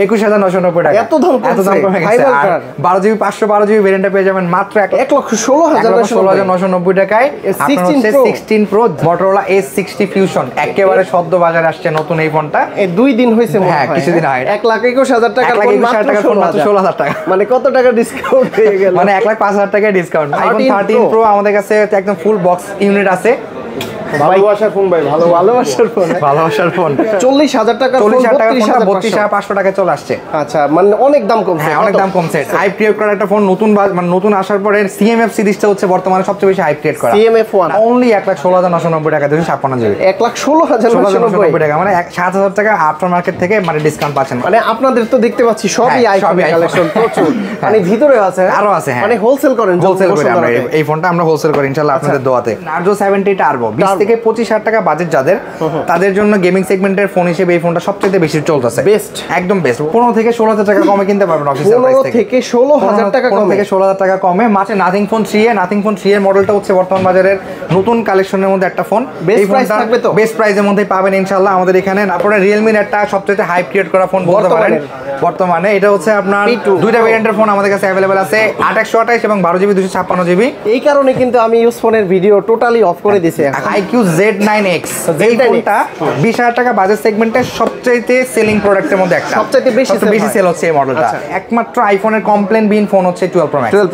21,990 টাকা। এত দাম কমে গেছে। 12GB 512GB ভেরিয়েন্টটা পেয়ে যাবেন মাত্র 1,16,990 টাকায়। আপনার হচ্ছে 16 Pro Motorola S60 Fusion একেবারে সদ্য বাজারে আসছে নতুন এই ফোনটা। এই 2 দিন হইছে মনে হয়। হ্যাঁ কিছুদিন হয়। 1,21,000 টাকা মাত্র 16,000 টাকা। মানে কত টাকা ডিসকাউন্ট হয়ে গেল? মানে 1,05,000 টাকা ডিসকাউন্ট। iPhone 13 Pro আমাদের কাছে একদম ফুল বক্স ইউনিট আছে। ভালোবাসার ফোন ভাই, ভালোবাসার ফোন। 40,000 টাকা 32,500 টাকায় চলে আসছে। আচ্ছা মানে অনেক দাম কমছে। হ্যাঁ অনেক দাম কমছে। হাইপ ক্রিয়েট করা একটা ফোন নতুন মানে নতুন আসার পরে CMF সিরিজটা হচ্ছে বর্তমানে সবচেয়ে বেশি হাইপ ক্রিয়েট করা। CMF 1 অনলি 1,16,990 টাকা 256GB। 1,16,990 টাকা মানে 7,000 টাকা আফটার মার্কেট থেকে মানে ডিসকাউন্ট পাচ্ছেন। মানে আপনাদের তো দেখতে পাচ্ছি সবই আইফোন কালেকশন প্রচুর। মানে ভিতরে আছে আরো আছে। হ্যাঁ মানে হোলসেল করেন। হোলসেল করি আমরা এই ফোনটা আমরা হোলসেল করি ইনশাআল্লাহ আপনাদের দোয়াতে। Narzo 70 Turbo 20 থেকে 25,000 টাকা বাজেট যাদের তাদের জন্য গেমিং সেগমেন্টের ফোন হিসেবে এই ফোনটা সবচেয়ে বেশি চলতেছে। বেস্ট একদম বেস্ট। 15 থেকে 16,000 টাকা কমে কিনতে পারবেন অফিসিয়াল প্রাইস থেকে। 15 থেকে 16,000 টাকা কমে। 15 থেকে 16,000 টাকা কমে মাত্র নাথিং ফোন 3 এর মডেলটা হচ্ছে বর্তমান বাজারের নতুন কালেকশনের মধ্যে একটা ফোন। এই ফোনটা থাকবে তো বেস্ট প্রাইসের মধ্যেই পাবেন ইনশাআল্লাহ আমাদের এখানে। তারপরে Realme এর একটা সবচেয়ে হাইপ ক্রিয়েট করা ফোন বলতে পারেন বর্তমানে। এটা হচ্ছে আপনার দুইটা ভেরিয়েন্টের ফোন আমাদের কাছে अवेलेबल আছে 8/128 এবং 12GB 256GB। এই কারণে কিন্তু আমি ইউজ ফোনের ভিডিও টোটালি অফ করে দিয়েছি। IQ Z9X এই ফোনটা 20,000 টাকা বাজেট সেগমেন্টের সবচেয়ে সেলিং প্রোডাক্টের মধ্যে একটা। সবচেয়ে বেশি সেল হচ্ছে এই মডেলটা। একমাত্র আইফোনের কমপ্লেন বিন ফোন হচ্ছে 12 Pro Max। 12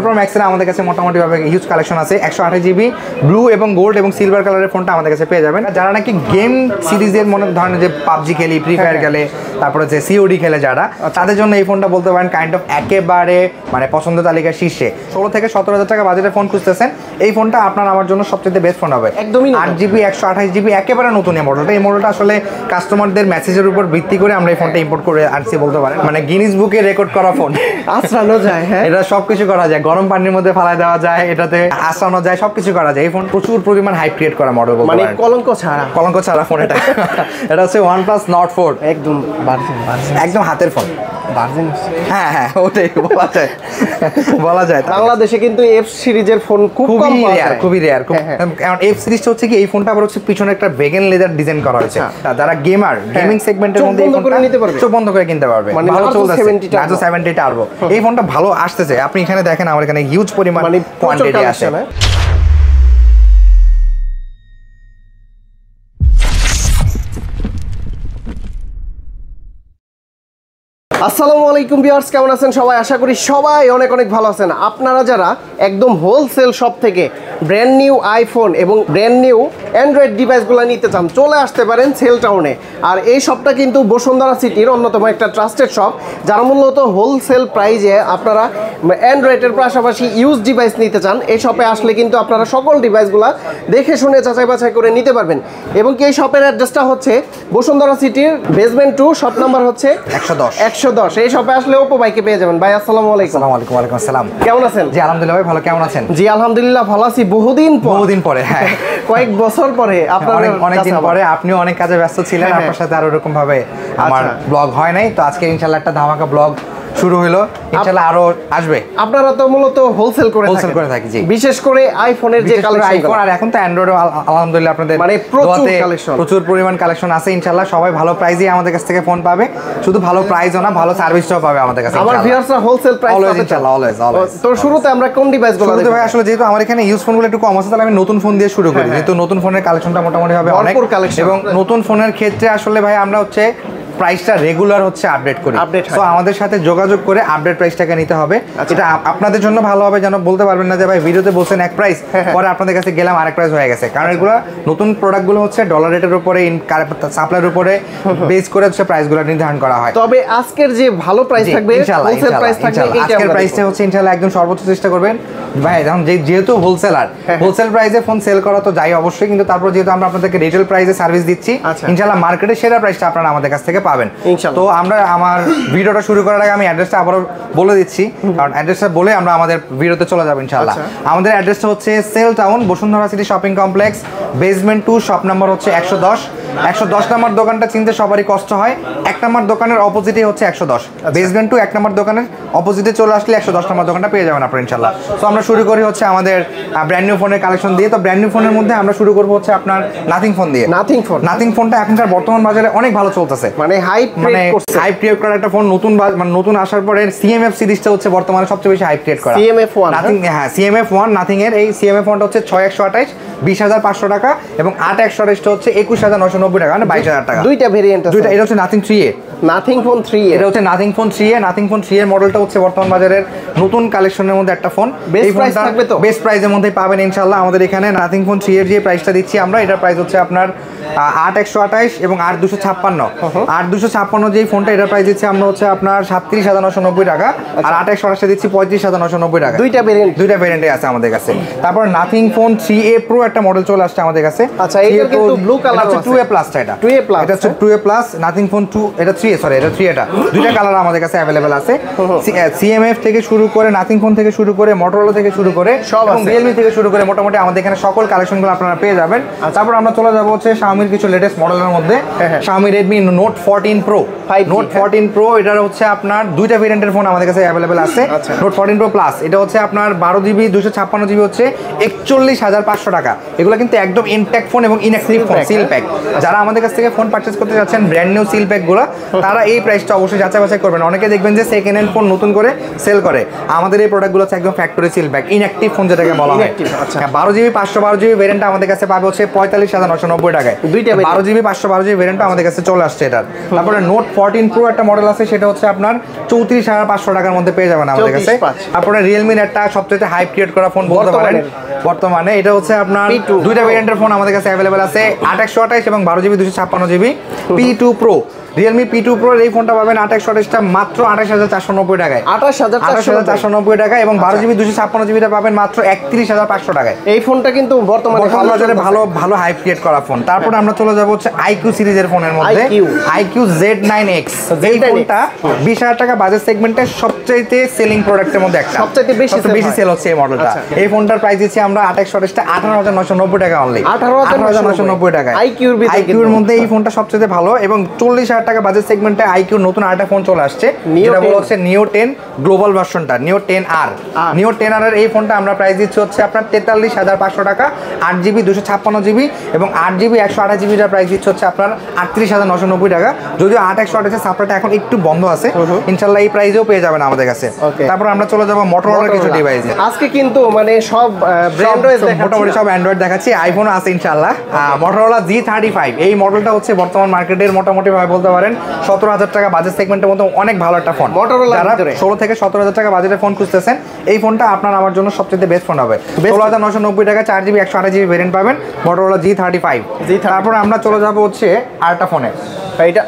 Pro Max এর আমাদের কাছে মোটামুটি ভাবে হিউজ কালেকশন আছে। 128GB ব্লু এবং গোল্ড এবং সিলভার কালারের ফোনটা আমাদের কাছে পেয়ে যাবেন। যারা নাকি গেম সিরিজের মনে ধরনের যে PUBG খেলি, ফ্রি ফায়ার খেলে, তারপরে যে COD খেলে যারা, তাদের জন্য এই ফোনটা বলতে পারেন কাইন্ড অফ একেবারে মানে পছন্দ তালিকার শীর্ষে। 16 থেকে 17,000 টাকা বাজেটের ফোন খুঁজতেছেন, এই ফোনটা আপনার আমার জন্য সবচেয়ে বেস্ট ফোন হবে। একদমই 8GB 128GB একেবারে নতুন এই মডেলটা। এই মডেলটা আসলে কাস্টমারদের মেসেজের উপর ভিত্তি করে আমরা এই ফোনটা ইম্পোর্ট করে আনছি বলতে পারেন। মানে গিনিস বুকে রেকর্ড করা ফোন। আঁচড়ানো যায়। হ্যাঁ এটা সবকিছু করা যায়, গরম পানির মধ্যে ফালাই দেওয়া যায়, এটাতে আঁচড়ানো যায়, সবকিছু করা যায়। এই ফোন প্রচুর পরিমাণ হাইপ ক্রিয়েট করা মডেল বলতে পারেন। মানে কলঙ্ক ছাড়া ফোন এটা। এটা হচ্ছে OnePlus Nord 4 একদম ভার্জিন একদম হাতের ফোন। ভার্জিন হ্যাঁ ওটাই বলা যায়। বাংলাদেশে কিন্তু এফ সিরিজের ফোন খুবই রেয়ার। কারণ এফ সিরিজটা হচ্ছে কি এই ফোনটা আবার হচ্ছে পিছনে একটা ভেগান লেদার ডিজাইন করা হয়েছে। যারা গেমার গেমিং সেগমেন্টের মধ্যে এই ফোনটা চোখ বন্ধ করে কিনতে পারবে। ভালো চলতেছে Narzo 70 Turbo। এই ফোনটা ভালো আসতেছে। আপনি এখানে দেখেন আমার এখানে হিউজ পরিমাণ কোয়ান্টিটি আছে। আসসালামু আলাইকুম ভিউয়ার্স, কেমন আছেন সবাই? আশা করি সবাই অনেক ভালো আছেন। আপনারা যারা একদম হোলসেল শপ থেকে ব্র্যান্ড নিউ আইফোন এবং ব্র্যান্ড নিউ অ্যান্ড্রয়েড ডিভাইসগুলো নিতে চান, চলে আসতে পারেন সেল টাউনে। আর এই শপটা কিন্তু বসুন্ধরা সিটির অন্যতম একটা ট্রাস্টেড শপ, যারা মূলত হোলসেল প্রাইজে আপনারা অ্যান্ড্রয়েডের পাশাপাশি ইউজ ডিভাইস নিতে চান। এই শপে আসলে কিন্তু আপনারা সকল ডিভাইসগুলো দেখে শুনে যাচাই বাছাই করে নিতে পারবেন। এবং কি এই শপের অ্যাড্রেসটা হচ্ছে বসুন্ধরা সিটির বেসমেন্ট 2, শপ নাম্বার হচ্ছে 110। এই শপে আসলে ওপো ভাইকে পেয়ে যাবেন। ভাই আসসালামু আলাইকুম। ওয়ালাইকুম আসসালাম। কেমন আছেন? জি আলহামদুলিল্লাহ ভাই, ভালো। কেমন আছেন? জি আলহামদুলিল্লাহ ভালো আছি। বহুদিন পরে হ্যাঁ কয়েক বছর পরে আপনার অনেকদিন পরে আপনিও অনেক কাজে ব্যস্ত ছিলেন। আপনার সাথে আর ওরকম ভাবে আমার ব্লগ হয় নাই, তো আজকে ইনশাআল্লাহ একটা ধামাকা ব্লগ শুরু হলো, ইনশাআল্লাহ আরো আসবে। আপনারা তো মূলত হোলসেল করে থাকি জি, বিশেষ করে আইফোনের যে কালেকশন, আইফোন আর এখন তো অ্যান্ড্রয়েড আলহামদুলিল্লাহ আপনাদের মানে প্রচুর পরিমাণ কালেকশন আছে। ইনশাআল্লাহ সবাই ভালো প্রাইসে আমাদের কাছ থেকে ফোন পাবে। শুধু ভালো প্রাইসও না, ভালো সার্ভিসটাও পাবে আমাদের কাছে। আমার ভিউয়ার্সরা হোলসেল প্রাইস পাবে ইনশাআল্লাহ অলওয়েজ। তো শুরুতে আমরা কোন ডিভাইসগুলো দেখব? ভাই আসলে যেহেতু আমার এখানে ইউজ ফোনগুলো একটু কম আছে, তাহলে আমি নতুন ফোন দিয়ে শুরু করি। যেহেতু নতুন ফোনের কালেকশনটা মোটামুটি হবে অনেক, এবং নতুন ফোনের ক্ষেত্রে আসলে ভাই আমরা হচ্ছে প্রাইসটা রেগুলার হচ্ছে আপডেট করি। তো আমাদের সাথে যোগাযোগ করে আপডেট প্রাইসটাকে নিতে হবে। এটা আপনাদের জন্য ভালো হবে, যেন বলতে পারবেন না যে ভাই ভিডিওতে বলছেন এক প্রাইস, পরে আপনাদের কাছে গেলাম আরেক প্রাইস হয়ে গেছে। কারণ এগুলো নতুন প্রোডাক্টগুলো হচ্ছে ডলার রেটের উপরে, সাপ্লাইয়ের উপরে বেস করে হচ্ছে প্রাইসগুলো নির্ধারণ করা হয়। তবে আজকের যে ভালো প্রাইস থাকবে, হোলসেল প্রাইস থাকবে, আজকের প্রাইসটা হচ্ছে ইনশাআল্লাহ একদম সর্বোচ্চ চেষ্টা করবেন ভাই। এখন যেহেতু হোলসেলার, হোলসেল প্রাইসে ফোন সেল করা তো যাই অবশ্যই, কিন্তু তারপর যেহেতু আমরা আপনাদেরকে রিটেল প্রাইসে সার্ভিস দিচ্ছি, ইনশাআল্লাহ মার্কেটে সেরা প্রাইসটা আপনারা আমাদের কাছ থেকে পাবেন। তো আমরা আমার ভিডিওটা শুরু করার আগে আমি অ্যাড্রেসটা আবারও বলে দিচ্ছি, কারণ অ্যাড্রেসটা বলে আমরা আমাদের ভিডিওতে চলে যাবো ইনশাআল্লাহ। আমাদের অ্যাড্রেসটা হচ্ছে cell town, Bashundhara city shopping complex, basement 2, shop number হচ্ছে 110। 110 নম্বর দোকানটা চিনতে সবারই কষ্ট হয়। 1 নম্বর দোকানের অপোজিটে হচ্ছে 110, বেসমেন্ট টু 1 নম্বর দোকানের অপোজিটে চলে আসলে 110 নম্বর দোকানটা পেয়ে যাবেন আপনারা ইনশাআল্লাহ। তো আমরা শুরু করি হচ্ছে আমাদের ব্র্যান্ড নিউ ফোনের কালেকশন দিয়ে। তো ব্র্যান্ড নিউ ফোনের মধ্যে আমরা শুরু করব হচ্ছে আপনার নাথিং ফোন দিয়ে। নাথিং ফোনটা এখনকার বর্তমান বাজারে অনেক ভালো চলতেছে, মানে হাইপ ক্রিয়েট করা একটা ফোন। মানে নতুন আসার পরে সিএমএফ সিরিজটা হচ্ছে বর্তমানে সবচেয়ে বেশি হাইপ ক্রিয়েট করা। CMF1 নাথিং, হ্যাঁ CMF1 নাথিং এর এই CMF1টা হচ্ছে 6128 20,500 টাকা এবং 8128টা হচ্ছে 21,990 টাকা, মানে 22,000 টাকা। দুইটা ভেরিয়েন্ট আছে। এটা হচ্ছে nothing 3A, nothing phone 3A, এটা হচ্ছে nothing phone 3A। Nothing phone 3 এর মডেলটা হচ্ছে বর্তমান বাজারের নতুন কালেকশনের মধ্যে একটা ফোন। বেস্ট প্রাইস থাকবে তো? বেস্ট প্রাইসের মধ্যেই পাবেন ইনশাআল্লাহ আমাদের এখানে। নাথিং ফোন 3 এর যে প্রাইসটা দিচ্ছি আমরা, এটার প্রাইস হচ্ছে আপনার 8128 এবং 8256। 8256 যেই ফোনটা, এটার প্রাইস দিচ্ছি আমরা হচ্ছে আপনার 37,990 টাকা, আর 8128 দিচ্ছি 35,990 টাকা। দুইটা ভেরিয়েন্টে আছে আমাদের কাছে। তারপর নাথিং ফোন 3A Pro একটা মডেল চলে আসছে আমাদের কাছে। আচ্ছা, এটা কিন্তু ব্লু কালার আছে। 2A প্লাস, এটা 2A প্লাস, এটা হচ্ছে 2A প্লাস। নাথিং ফোন 2, এটা 3A, সরি এটা 3A। এটা দুইটা কালার আমাদের কাছে अवेलेबल আছে। CMF থেকে শুরু করে, নাথিং ফোন থেকে শুরু করে, মোটরোলা থেকে শুরু করে, সব আছে। Realme থেকে শুরু করে মোটামুটি আমাদের এখানে সকল কালেকশনগুলো আপনারা পেয়ে যাবেন। তারপর আমরা চলে যাব হচ্ছে Xiaomi কিছু লেটেস্ট মডেলের মধ্যে। Xiaomi Redmi Note 14 Pro, Note 14 Pro এটার হচ্ছে আপনার দুইটা ভেরিয়েন্টের ফোন আমাদের কাছে अवेलेबल আছে। Note 14 Pro Plus এটা হচ্ছে আপনার 12GB 256GB হচ্ছে 41,500 টাকা। এগুলো কিন্তু একদম ইনট্যাক্ট ফোন এবং ইনঅ্যাক্টিভ ফোন, সিল প্যাক। যারা আমাদের কাছ থেকে ফোন পারচেজ করতে যাচ্ছেন ব্র্যান্ড নিউ সিল প্যাকগুলো, তারা এই প্রাইসটা অবশ্যই যাচাই বাছাই করবেন। অনেকে দেখবেন যে সেকেন্ড হ্যান্ড ফোন নতুন করে সেল করে, আমাদের এই প্রোডাক্টগুলো হচ্ছে একদম factory seal pack, inactive phone যেটাকে বলা হয়। 12GB 512GB ভেরিয়েন্টটা আমাদের কাছে পাবে হচ্ছে 45,990 টাকায়। 12GB 512GB ভেরিয়েন্টটা আমাদের কাছে চলে আসছে এটার। তারপরে Note 14 Pro একটা মডেল আছে, সেটা হচ্ছে আপনার 34,500 টাকার মধ্যে পেয়ে যাবেন আমাদের কাছে। তারপরে Realme একটা সবচেয়ে হাইপ ক্রিয়েট করা ফোন বলতে পারেন বর্তমানে। এটা হচ্ছে আপনার দুইটা ভেরিয়েন্টের ফোন আমাদের কাছে अवेलेबल আছে, 8128 এবং 12GB 256GB P2 Pro। Realme P2 Pro এই ফোনটা পাবেন 8128টা মাত্র 28,490 টাকায়, 28,490 টাকা, এবং 12GB 256GBটা পাবেন মাত্র 31,500 টাকায়। এই ফোনটা কিন্তু বর্তমানে বাজারে ভালো হাইপ ক্রিয়েট করা ফোন। তারপর আমরা চলে যাব হচ্ছে IQ সিরিজের ফোনের মধ্যে। IQ Z9X এই ফোনটা 20,000 টাকা বাজেট সেগমেন্টের সবচেয়ে সেলিং প্রোডাক্টের মধ্যে একটা, সবচেয়ে বেশি সেল হচ্ছে এই মডেলটা। এই ফোনটার প্রাইস দিচ্ছি আমরা 2828টা 18,990 টাকা অনলি, 18,990 টাকায়। IQর মধ্যে এই ফোনটা সবচেয়ে ভালো, এবং 40,000 টাকা বাজেট সেগমেন্টে IQর নতুন আরেকটা ফোন চলে আসছে, যেটা বলা হচ্ছে Neo 10 গ্লোবাল ভার্সনটা, Neo 10R। Neo 10R এর এই ফোনটা আমরা প্রাইস দিচ্ছি হচ্ছে আপনার 43,500 টাকা, 8GB 256GB এবং 8GB 128GBটার প্রাইস দিচ্ছে হচ্ছে আপনার 38,990 টাকা। যদিও 8/128 সাপ্লাইটা এখন একটু বন্ধ আছে, ইনশাআল্লাহ এই প্রাইসেও পেয়ে যাবেন আমাদের কাছে। তারপর আমরা চলে যাব মোটরোলার কিছু ডিভাইসে। আজকে কিন্তু মানে সব ব্র্যান্ড মোটামুটি সব অ্যান্ড্রয়েড দেখাচ্ছি, আইফোনও আছে ইনশাআল্লাহ। মোটরোলা G35 এই মডেলটা হচ্ছে বর্তমান মার্কেটের মোটামুটি ভাবে বলতে পারেন 17,000 টাকা বাজেট সেগমেন্টের মধ্যে অনেক ভালো একটা ফোন। যারা 16 থেকে 17,000 টাকা বাজেটের ফোন খুঁজতেছেন, এই ফোনটা আপনার আমার জন্য সবচেয়ে বেস্ট ফোন হবে। 16,990 টাকা 4GB 128GB ভেরিয়েন্ট পাবেন, মোটরোলা G35। তারপর আমরা চলে যাব হচ্ছে আরেকটা ফোনে, এটা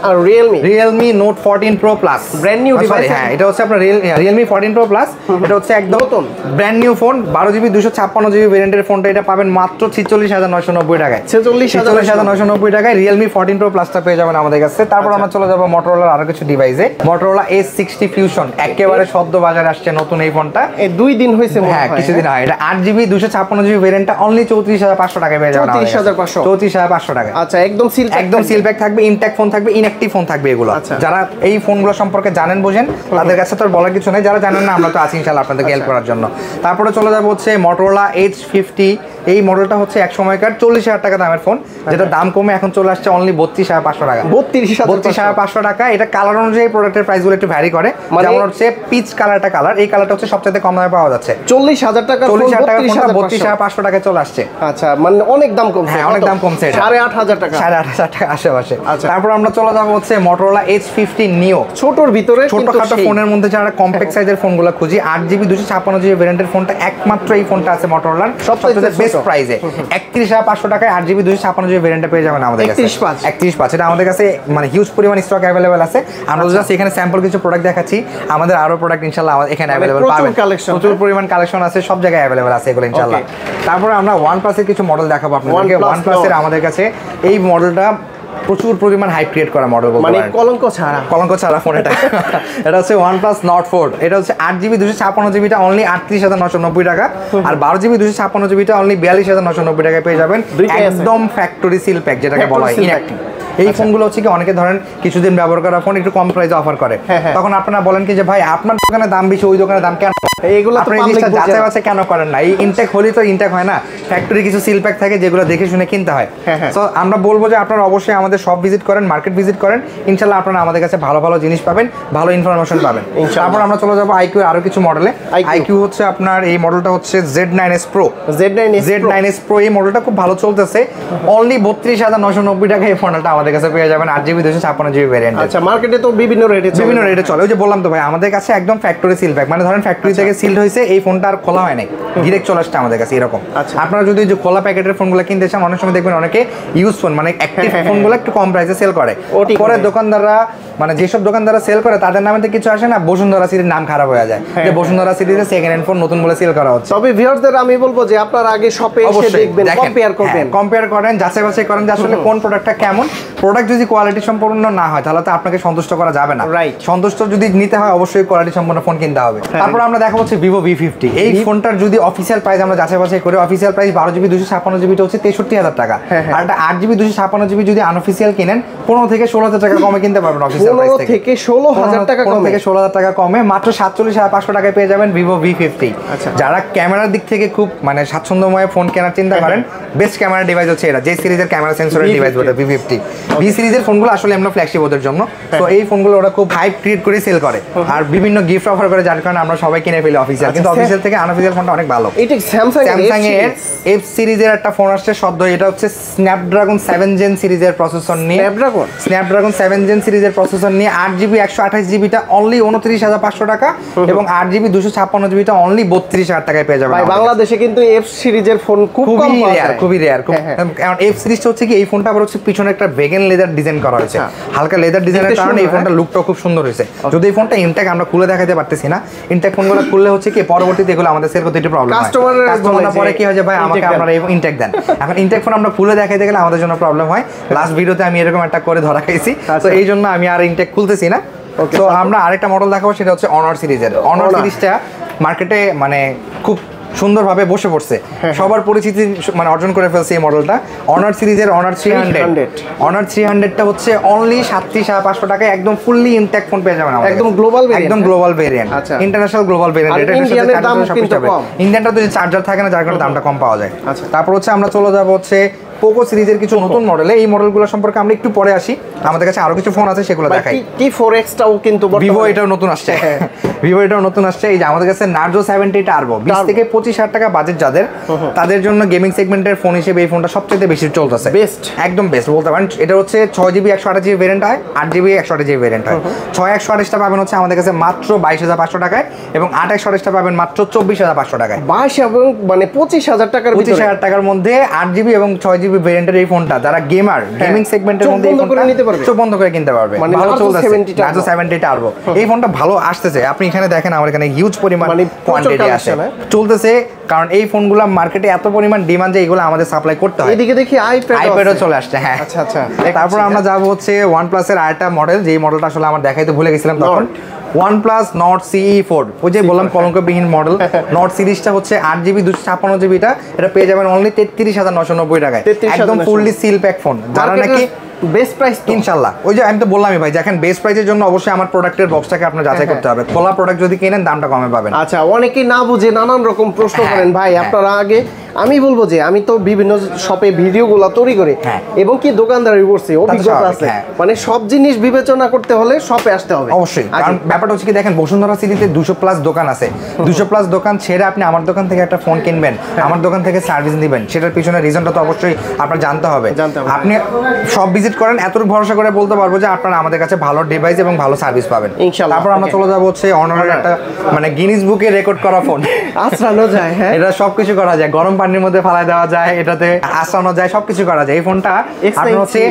Realme Note 14 Pro Plus, brand new device. হ্যাঁ, এটা হচ্ছে আপনার Realme 14 Pro Plus। এটা হচ্ছে একদম brand new phone, 12GB 256GB ভেরিয়েন্টের ফোনটা এটা পাবেন মাত্র 46,990 টাকায়, 46,990 টাকায় Realme 14 Pro Plus টা পেয়ে যাবেন আমাদের কাছে। তারপর আমরা চলে যাব মোটরোলার আরো কিছু ডিভাইসে। মোটরোলা S60 Fusion একেবারে সদ্য বাজারে আসছে নতুন এই ফোনটা, এই 2 দিন হয়েছে, হ্যাঁ কিছুদিন হয়। এটা 8GB 256GB ভেরিয়েন্টটা অনলি 34,500 টাকায় পেয়ে যাবেন, 34,500 টাকা। আচ্ছা, একদম সিল প্যাক থাকবে, ইনট্যাক্ট ফোন থাকবে, ইনঅ্যাক্টিভ ফোন থাকবে এগুলো। যারা এই ফোনগুলো সম্পর্কে জানেন বোঝেন, তাদের কাছে তো আর বলার কিছু নেই। যারা জানেন না, আমরা তো আছি ইনশাআল্লাহ আপনাদেরকে হেল্প করার জন্য। তারপরে চলে যাব হচ্ছে মোটরোলা H50। এই মডেলটা হচ্ছে এক সময়কার 40,000 টাকা দামের ফোন, যেটা দাম কমে এখন চলে আসছে অনলি 32,500 টাকা, 32,500 টাকা। এটা কালার অনুযায়ী প্রোডাক্টের প্রাইসগুলো একটু ভ্যারি করে, যেমন হচ্ছে পিচ কালারটা কালার, এই কালারটা হচ্ছে সবচেয়ে কম দামে পাওয়া যাচ্ছে। 40,000 টাকা 32,500 টাকায় চলে আসছে। আচ্ছা, মানে অনেক দাম কমছে। হ্যাঁ, অনেক দাম কমছে, 8,500 টাকা, 8,500 টাকা আশেপাশে। তারপর আমরা চলে যাব হচ্ছে মোটরোলা H50 Neo, ছোটর ভিতরে ছোটখাটো ফোনের মধ্যে যারা কম্প্যাক্ট সাইজের ফোনগুলো খুঁজি, 8GB 256GB ভেরিয়েন্টের ফোনটা একমাত্র এই ফোনটা আছে মোটরোলার সবচেয়ে বেস্ট প্রাইসে, 31,500 টাকায় 8GB 256GB ভেরিয়েন্টটা পেয়ে যাবেন আমাদের কাছে। 31,500 এটা আমাদের কাছে মানে হিউজ পরিমাণ স্টক अवेलेबल আছে। আমরা জাস্ট এখানে স্যাম্পল কিছু প্রোডাক্ট দেখাচ্ছি, আমাদের আরো প্রোডাক্ট ইনশাআল্লাহ এখানে अवेलेबल পাবেন, প্রচুর পরিমাণ কালেকশন আছে, সব জায়গায় अवेलेबल আছে এগুলো ইনশাআল্লাহ। তারপরে আমরা OnePlus এর কিছু মডেল দেখাবো আপনাদেরকে। OnePlus এর আমাদের কাছে এই মডেলটা প্রচুর পরিমাণ হাইপ ক্রিয়েট করা মডেল, মানে কলঙ্ক ছাড়া ফোন। এটা হচ্ছে OnePlus Nord 4। এটা হচ্ছে 8GB 256GBটা অনলি 38,990 টাকা, আর 12GB 256GBটা অনলি 42,990 টাকায় পেয়ে যাবেন, একদম ফ্যাক্টরি সিল প্যাক যেটাকে বলা হয়, এই ফোনগুলো হচ্ছে কি অনেকে ধরেন কিছুদিন ব্যবহার করা ফোন একটু কম প্রাইসে অফার করে, তখন আপনারা বলেন কি যে ভাই আপনার দোকানে দাম বেশি ওই দোকানে দাম কেন, এইগুলো আপনি এই জিনিসটা যাচাই বাছাই কেন করেন না? এই ইনটেক হলেই তো ইনটেক হয় না, ফ্যাক্টরি কিছু সিল প্যাক থাকে যেগুলো দেখে শুনে কিনতে হয়। সো আমরা বলবো যে আপনারা অবশ্যই আমাদের শপ ভিজিট করেন, মার্কেট ভিজিট করেন, ইনশাআল্লাহ আপনারা আমাদের কাছে ভালো ভালো জিনিস পাবেন, ভালো ইনফরমেশন পাবেন। তারপর আমরা চলে যাবো আইকিউ আরো কিছু মডেলে। আইকিউ হচ্ছে আপনার এই মডেলটা হচ্ছে Z9s Pro। Z9s Pro এই মডেলটা খুব ভালো চলতেছে, অনলি 32,990 টাকা এই ফোনটা আমাদের কাছে পেয়ে যাবেন 8GB 256GB ভ্যারিয়েন্ট। আচ্ছা, মার্কেটে তো বিভিন্ন রেটে চলে। ওই যে বললাম তো ভাই আমাদের কাছে একদম ফ্যাক্টরি সিল প্যাক, মানে ধরেন ফ্যাক্টরি থেকে সিলড হয়েছে, এই ফোনটা আর খোলা হয় নাই, ডাইরেক্ট চলে আসছে আমাদের কাছে এরকম। আপনারা যদি যে খোলা প্যাকেটের ফোনগুলো কিনতে চান, অনেক সময় দেখবেন অনেকে ইউজ ফোন মানে অ্যাক্টিভ ফোনগুলো একটু কম প্রাইসে সেল করে, পরে দোকানদাররা মানে যেসব দোকানদাররা সেল করে তাদের নামে তো কিছু আসে না, বসুন্ধরা সিটির নাম খারাপ হয়ে যায় যে বসুন্ধরা সিটিতে সেকেন্ড হ্যান্ড ফোন নতুন বলে সেল করা হচ্ছে। তবে ভিউয়ারদের আমি বলবো যে আপনারা আগে শপে এসে দেখবেন, কম্পেয়ার করেন, যাচাই বাছাই করেন যে আসলে কোন প্রোডাক্টটা কেমন। প্রোডাক্ট যদি কোয়ালিটি সম্পূর্ণ না হয় তাহলে তো আপনাকে সন্তুষ্ট করা যাবে না, সন্তুষ্ট যদি নিতে হয় অবশ্যই কোয়ালিটি সম্পন্ন ফোন কিনতে হবে। তারপর আমরা দেখা হচ্ছে Vivo V50। এই ফোনটার যদি অফিসিয়াল প্রাইস আমরা যাচাই বাছাই করি, অফিসিয়াল প্রাইস 12GB 256GB হচ্ছে 63,000 টাকা, আর এটা 8GB 256GB যদি আনঅফিসিয়াল কিনেন 15 থেকে 16,000 টাকা কমে কিনতে পারবেন। অফিসিয়াল প্রাইস থেকে 16,000 টাকা কমে, 16,000 টাকা কমে মাত্র 47,500 টাকায় পেয়ে যাবেন Vivo V50। যারা ক্যামেরার দিক থেকে খুব মানে স্বাচ্ছন্দ্যময় ফোন কেনার চিন্তা করেন, বেস্ট ক্যামেরা ডিভাইস হচ্ছে এটা, যে সিরিজের ক্যামেরা সেন্সরের ডিভাইস বলে V50। V সিরিজের ফোনগুলো আসলে আমরা ফ্ল্যাগশিপ ওদের জন্য, তো এই ফোনগুলো ওরা খুব হাইপ ক্রিয়েট করে সেল করে আর বিভিন্ন গিফট অফার করে, যার কারণে আমরা সবাই কিনে ফেলি অফিসিয়াল, কিন্তু অফিসিয়াল থেকে আনঅফিসিয়াল ফোনটা অনেক ভালো। এটা স্যামসাং এর F সিরিজের একটা ফোন আসছে সদ্য, এটা হচ্ছে স্ন্যাপড্রাগন 7 জেন সিরিজের প্রসেসর নিয়ে, স্ন্যাপড্রাগন 7 জেন সিরিজের প্রসেসর নিয়ে 8GB 128GB টা অনলি 29,500 টাকা এবং 8GB 256GB টা অনলি 32,000 টাকায় পেয়ে যাবেন। ভাই বাংলাদেশে কিন্তু F সিরিজের ফোন খুবই রেয়ার, কারণ F সিরিজটা হচ্ছে কি এই ফোনটা আবার হচ্ছে পিছনে একটা ভেগান লেদার ডিজাইন করা হয়েছে, হালকা লেদার ডিজাইনের কারণে এই ফোনটা লুকটা খুব সুন্দর হয়েছে। যদি এই ফোনটা ইনটেক আমরা খুলে দেখাতে পারতেছি না, ইনটেক ফোনগুলো খুললে হচ্ছে কি পরবর্তীতে এগুলো আমাদের সেল করতে একটু প্রবলেম হয়, কাস্টমাররা পরে কি হয় যে ভাই আমাকে আপনারা এই ইনটেক দেন, এখন ইনটেক ফোন আমরা খুলে দেখাইতে গেলে আমাদের জন্য প্রবলেম হয়। লাস্ট ভিডিওতে আমি এরকম একটা করে ধরা খাইছি, তো এই জন্য আমি আর ইনটেক খুলতেছি না। তো আমরা আরেকটা মডেল দেখাবো, সেটা হচ্ছে অনার সিরিজের। অনার সিরিজটা মার্কেটে মানে খুব সুন্দরভাবে বসে পড়ছে, সবার পরিচিতি মানে অর্জন করে ফেলছে এই মডেলটা। অনার সিরিজের অনার 300, অনার 300টা হচ্ছে অনলি 37,500 টাকায় একদম ফুললি ইনট্যাক্ট ফোন পেয়ে যাবেন, একদম global variant, international global variant. এটা ইন্ডিয়ানটা তো চার্জার থাকে না, যার কারণে দামটা কম পাওয়া যায়। তারপর হচ্ছে আমরা চলে যাবো হচ্ছে পোকো সিরিজের কিছু নতুন মডেলে। এই মডেলগুলো সম্পর্কে আমরা একটু পরে আসি, আমাদের কাছে আরো কিছু ফোন আছে সেগুলো দেখাই। T4X টাও কিন্তু ভিভো এটাও নতুন আসছে, ভিভো এটাও নতুন আসছে। এই যে আমাদের কাছে নার্জো 70 টার্বো 20 থেকে 25,000 টাকা বাজেট যাদের, তাদের জন্য গেমিং সেগমেন্টের ফোন হিসেবে এই ফোনটা সবচেয়ে বেশি চলতেছে, বেস্ট, একদম বেস্ট বলতে পারেন। এটা হচ্ছে 6GB 128GB ভেরিয়েন্ট হয়, 8GB 128GB ভেরিয়েন্ট হয়। 6/128টা পাবেন হচ্ছে আমাদের কাছে মাত্র 22,500 টাকায় এবং 8/128টা পাবেন মাত্র 24,500 টাকায়। 22 এবং মানে 25,000 টাকার ভিতরে, 25,000 টাকার মধ্যে 8GB এবং 6GB ভেরিয়েন্টের এই ফোনটা যারা গেমার গেমিং সেগমেন্টের মধ্যে এই ফোনটা চোখ বন্ধ করে কিনতে পারবে। ভালো চলতেছে নার্জো 70 টার্বো, এই ফোনটা ভালো আসতেছে। আপনি এখানে দেখেন আমার এখানে হিউজ পরিমাণ কোয়ান্টিটি আছে চলতেছে, কারণ এই ফোনগুলো মার্কেটে এত পরিমাণ ডিমান্ড যে এগুলো আমাদের সাপ্লাই করতে হয়। এদিকে দেখি আইপ্যাডও চলে আসছে। হ্যাঁ, আচ্ছা আচ্ছা। তারপর আমরা যাব হচ্ছে OnePlus এর আরেকটা মডেল, যেই মডেলটা আসলে আমরা দেখাইতে ভুলে গেছিলাম তখন, OnePlus Nord CE4। ওই যে বললাম কলঙ্কবিহীন মডেল, নর্ড সিরিজটা হচ্ছে 8GB 256GB টা, এটা পেয়ে যাবেন অনলি 33,990 টাকায়, একদম ফুললি সিল প্যাক ফোন। যারা নাকি বেস্ট প্রাইস ইনশাআল্লাহ, ওই যে আমি তো বললামই ভাই, দেখেন বেস্ট প্রাইসের জন্য অবশ্যই আমার প্রোডাক্টের বক্সটাকে আপনার যাচাই করতে হবে। খোলা প্রোডাক্ট যদি কিনেন দামটা কমে পাবেন। আচ্ছা, অনেকেই না বুঝে নানান রকম প্রশ্ন করেন ভাই, আপনারা আগে আমি বলবো যে আমি তো বিভিন্ন শপে ভিডিওগুলো তৈরি করি এবং কি দোকানদারি করছি, অভিজ্ঞতা আছে, মানে সব জিনিস বিবেচনা করতে হলে শপে আসতে হবে অবশ্যই। কারণ ব্যাপারটা হচ্ছে কি দেখেন, বসুন্ধরা সিটিতে 200+ দোকান আছে, 200+ দোকান ছেড়ে আপনি আমার দোকান থেকে একটা ফোন কিনবেন, আমার দোকান থেকে সার্ভিস দিবেন, সেটার পিছনে রিজনটা তো অবশ্যই আপনার জানতে হবে। আপনি সব ভিজিট করেন, এতটুকু ভরসা করে বলতে পারবো যে আপনারা আমাদের কাছে ভালো ডিভাইস এবং ভালো সার্ভিস পাবেন ইনশাআল্লাহ। তারপর আমরা চলে যাবো হচ্ছে অনারের একটা মানে গিনিস বুকে রেকর্ড করা ফোন, আঁচড়ানো যায়, হ্যাঁ এটা সবকিছু করা যায়, গরম পানির মধ্যে ফালায় দেওয়া যায়, এটাতে আঁচড়ানো যায়, সবকিছু করা যায়। এই ফোনটা আপনার হচ্ছে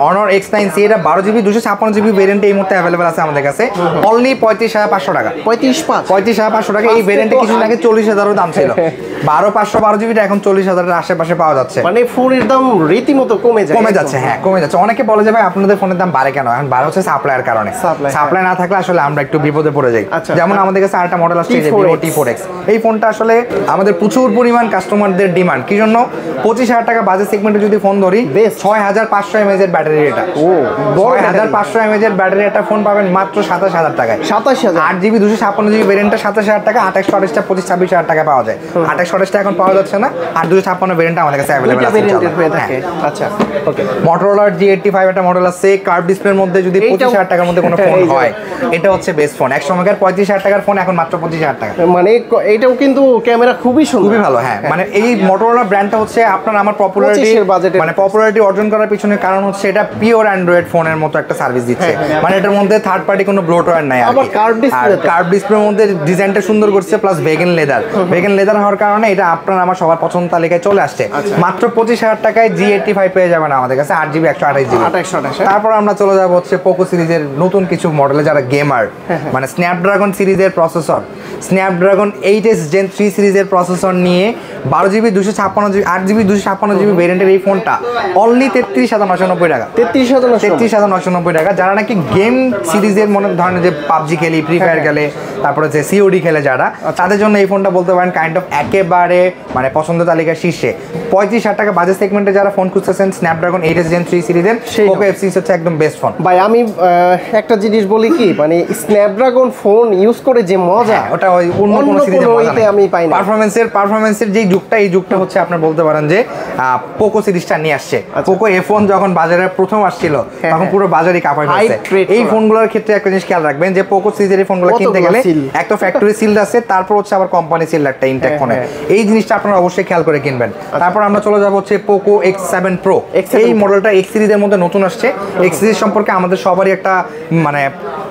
Honor X9C, এটা 12GB 256GB ভেরিয়েন্টে এই মুহূর্তে অ্যাভেলেবল আছে আমাদের কাছে, অনলি 35,500 টাকা। 35,500 টাকা। এই ভেরিয়েন্টে কিছু আগে 40,000 দাম ছিল, 12 জিবিটা এখন 40,000 আশেপাশে পাওয়া যাচ্ছে। মানে ফোনের দাম রীতিমতো কমে যাচ্ছে। হ্যাঁ কমে যাচ্ছে। অনেকে বলে যে ভাই আপনাদের ফোনের দাম বাড়ে কেন? এখন বাড়ে হচ্ছে সাপ্লাইয়ের কারণে। সাপ্লাই না থাকলে আসলে আমরা একটু বিপদে পড়ে যাই। যেমন আমাদের কাছে আরেকটা মডেল আসছে যে Vivo T4X। এই ফোনটা আসলে আমাদের প্রচুর পরিমাণ কাস্টমারদের ডিমান্ড। কি জন্য? 25,000 টাকা বাজেট সেগমেন্টে যদি ফোন ধরি, 6500 mAh এর ব্যাটারি, এটা 6500 mAh এর ব্যাটারি একটা ফোন পাবেন মাত্র 27,000 টাকায়। 27,000। 8GB 256GB ভেরিয়েন্টটা 27,000 টাকা, 2828টা 25-26,000 টাকা পাওয়া যায়। 2828টা এখন পাওয়া যাচ্ছে না, আর 256 ভেরিয়েন্টটা আমাদের কাছে अवेलेबल আছে। আচ্ছা ওকে। Motorola G85 একটা মডেল আছে, কার্ভ ডিসপ্লের মধ্যে যদি 25,000 টাকার মধ্যে কোনো ফোন হয়, এটা হচ্ছে বেস্ট ফোন। এক সময়কার 35,000 টাকার ফোন এখন মাত্র 25,000 টাকা। মানে এটাও কিন্তু ক্যামেরা খুবই সুন্দর, খুবই ভালো। হ্যাঁ মানে এই Motorola ব্র্যান্ডটা হচ্ছে আপনার আমার পপুলারিটি অর্জন করার পিছনে কারণ হচ্ছে এটা পিওর অ্যান্ড্রয়েড ফোনের মতো একটা সার্ভিস দিচ্ছে। মানে এটার মধ্যে থার্ড পার্টি কোনো ব্লোটওয়্যার নাই। আর কার্ভ ডিসপ্লের মধ্যে ডিজাইনটা সুন্দর করছে, প্লাস ভেগান লেদার হওয়ার কারণে এটা আপনার আমার সবার পছন্দ তালিকায় চলে আসছে। মাত্র 25,000 টাকায় G85 পেয়ে যাবেন আমাদের কাছে, 8GB 128GB। তারপর আমরা চলে যাবো হচ্ছে পোকো সিরিজের নতুন কিছু মডেলে যারা গেমার, মানে স্ন্যাপড্রাগন সিরিজের প্রসেসর, স্ন্যাপড্রাগন 8S Gen 3 সিরিজের প্রসেসর নিয়ে 12GB 256GB 8GB 256GB ভেরিয়েন্টের এই ফোনটা অনলি 33,990 টাকা। 33,990 টাকা। যারা নাকি গেম সিরিজের মনে ধরেন যে পাবজি খেলি, ফ্রি ফায়ার খেলে, তারপরে যে সিওডি খেলে যারা, তাদের জন্য এই ফোনটা বলতে পারেন কাইন্ড অফ একেবারে মানে পছন্দ তালিকার শীর্ষে। 35,000 টাকা বাজেট সেগমেন্টে যারা ফোন খুঁজতেছেন স্ন্যাপড্রাগন 8S Gen 3 সিরিজের, পোকো F6 হচ্ছে একদম বেস্ট ফোন। ভাই আমি একটা জিনিস বলি কি, মানে স্ন্যাপড্রাগন ফোন ইউজ করে যে মজা, ওটা ওই অন্য কোনো সিরিজে আমি পাই না। পারফরম্যান্সের যেই যুগটা, এই যুগটা হচ্ছে আপনার বলতে পারেন যে পোকো সিরিজটা নিয়ে আসছে। পোকো F1 যখন বাজারে প্রথম আসছিল তখন পুরো বাজারই কাঁপায় ফেলছে। এই ফোনগুলোর ক্ষেত্রে একটা জিনিস খেয়াল রাখবেন যে পোকো সিরিজের এই ফোনগুলো কিনতে গেলে একটা ফ্যাক্টরি সিল আছে, তারপর হচ্ছে আবার কোম্পানি সিল একটা ইনটেক ফোনে। এই জিনিসটা আপনারা অবশ্যই খেয়াল করে কিনবেন। তারপর আমরা চলে যাব হচ্ছে পোকো X7 Pro। এই মডেলটা X সিরিজের মধ্যে নতুন আসছে। X সিরিজ সম্পর্কে আমাদের সবারই একটা মানে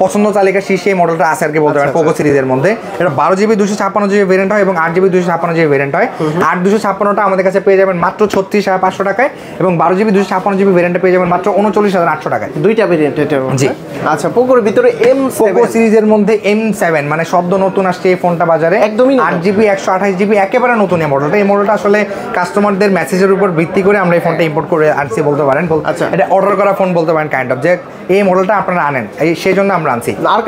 পছন্দ তালিকার শীর্ষে এই মডেলটা আছে আর কি বলতে পারেন পোকো সিরিজের মধ্যে। এটা 12GB 256GB ভেরিয়েন্ট হয় এবং 8GB 256GB ভেরিয়েন্ট হয়। 8/256টা আমাদের কাছে পেয়ে যাবেন মাত্র 36,500 টাকায় এবং 12GB 256GB ভেরিয়েন্টে পেয়ে যাবেন মাত্র 39,800 টাকায়। দুইটা ভেরিয়েন্ট এটা। জি আচ্ছা, পোকোর ভিতরে পোকো সিরিজের মধ্যে M7 মানে শব্দ নতুন আসছে এই ফোনটা বাজারে, একদমই 8GB 128GB একেবারে নতুন এই মডেলটা। এই মডেলটা আসলে কাস্টমারদের মেসেজের উপর ভিত্তি করে আমরা এই ফোনটা ইম্পোর্ট করে আনছি বলতে পারেন। এটা অর্ডার করা ফোন বলতে পারেন কাইন্ড অফ, যে এই মডেলটা আপনারা আনেন সেই জন্য আমরা আনছি। আর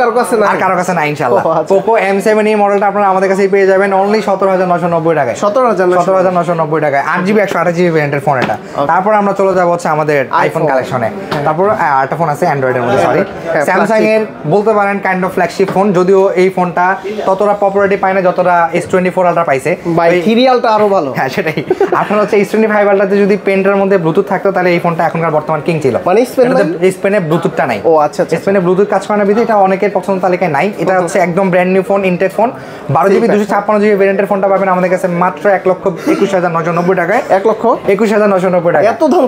কারো কাছে না ইনশাআল্লাহ। পোকো M7 এই মডেলটা আপনারা আমাদের কাছেই পেয়ে যাবেন অনলি 17,990 টাকায়। 17,990 টাকায় 8GB 128GB ভেরিয়েন্টের ফোন এটা। তারপর আমরা চলে যাব হচ্ছে আমাদের আইফোন কালেকশনে। তারপর আরেকটা ফোন আছে অ্যান্ড্রয়েডের মধ্যে, সরি স্যামসাং এর বলতে পারেন কাইন্ড অফ ফ্ল্যাগশিপ ফোন, যদিও এই ফোনটা ততটা পপুলারিটি পায় না যতটা S24 আলট্রা পাইছে। ভাই সিরিয়ালটা আরো ভালো। হ্যাঁ সেটাই। আপনার হচ্ছে S25 আলট্রাতে যদি পেনটার মধ্যে ব্লুটুথ থাকতো তাহলে এই ফোনটা এখনকার বর্তমান কিং ছিল। মানে স্পেনে ব্লুটুথটা নাই। ও আচ্ছা, স্পেনে ব্লুটুথ কাজ করে না বিধি এটা অনেকের পছন্দ তালিকায় নাই। এটা হচ্ছে একদম brand new phone, Intech phone. 12GB 256GB ভেরিয়েন্টের ফোনটা পাবেন আমাদের কাছে মাত্র 1,21,990 টাকায়। 1,21,990 টাকা। এত দাম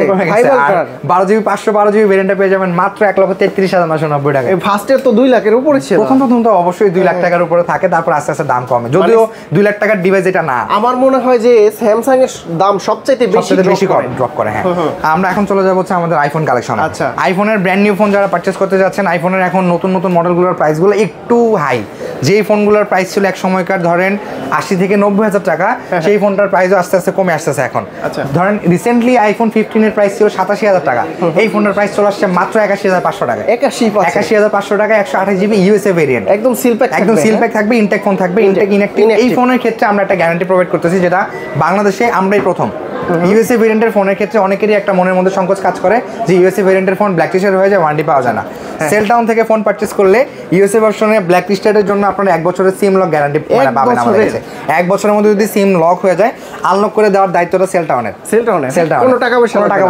কমে গেছে। আর 12GB 512GB ভেরিয়েন্টে পেয়ে যাবেন মাত্র 1,33,990 টাকা। ফার্স্টের তো 2 লাখের উপরে ছিল। প্রথম তো অবশ্যই 2 লাখ টাকার উপরে থাকে, তারপর আস্তে আস্তে দাম কমে, যদিও 2 লাখ টাকার ডিভাইস এটা না। আমার মনে হয় যে স্যামসাং এর দাম সবচেয়ে বেশি ড্রপ করে। হ্যাঁ আমরা এখন চলে যাব হচ্ছে আমাদের আইফোন কালেকশন। আচ্ছা, আইফোনের ব্র্যান্ড নিউ ফোন যারা পারচেজ করতে যাচ্ছেন, আইফোনের এখন নতুন মডেলগুলোর প্রাইসগুলো একটু হাই। যেই ফোনগুলোর প্রাইস ছিল এক সময়কার ধরেন 80 থেকে 90,000 টাকা, সেই ফোনটার প্রাইসও আস্তে আস্তে কমে আসতেছে এখন। ধরেন রিসেন্টলি আইফোন 15 এর প্রাইস ছিল 87,000 টাকা, এই ফোনটার প্রাইস চলে আসছে মাত্র 81,500 টাকা। 81,500 টাকা 128GB ইউএসএ ভেরিয়েন্ট, একদম সিল প্যাক থাকবে, ইনটেক ফোন থাকবে, ইনটেক ইনঅ্যাক্টিভ। এই ফোনের ক্ষেত্রে আমরা একটা গ্যারান্টি প্রোভাইড করতেছি, যেটা বাংলাদেশে আমরাই প্রথম। ইউএসএ ভেরিয়েন্টের ফোনের ক্ষেত্রে অনেকেরই একটা মনের মধ্যে সংকোচ কাজ করে যে ইউএসএ ভেরিয়েন্টের ফোন ব্ল্যাক লিস্টেড হয়ে যায়, ওয়ারেন্টি পাওয়া যায় না। সেল টাউন থেকে ফোন পারচেজ করলে ইউএসএ ভার্সনে ব্ল্যাক লিস্টেডের জন্য আপনারা 1 বছরের সিম লক গ্যারান্টি পাবেন আমাদের কাছে। 1 বছরের মধ্যে যদি সিম লক হয়ে যায়, আনলক করে দেওয়ার দায়িত্বটা সেল টাউনের। কোনো টাকা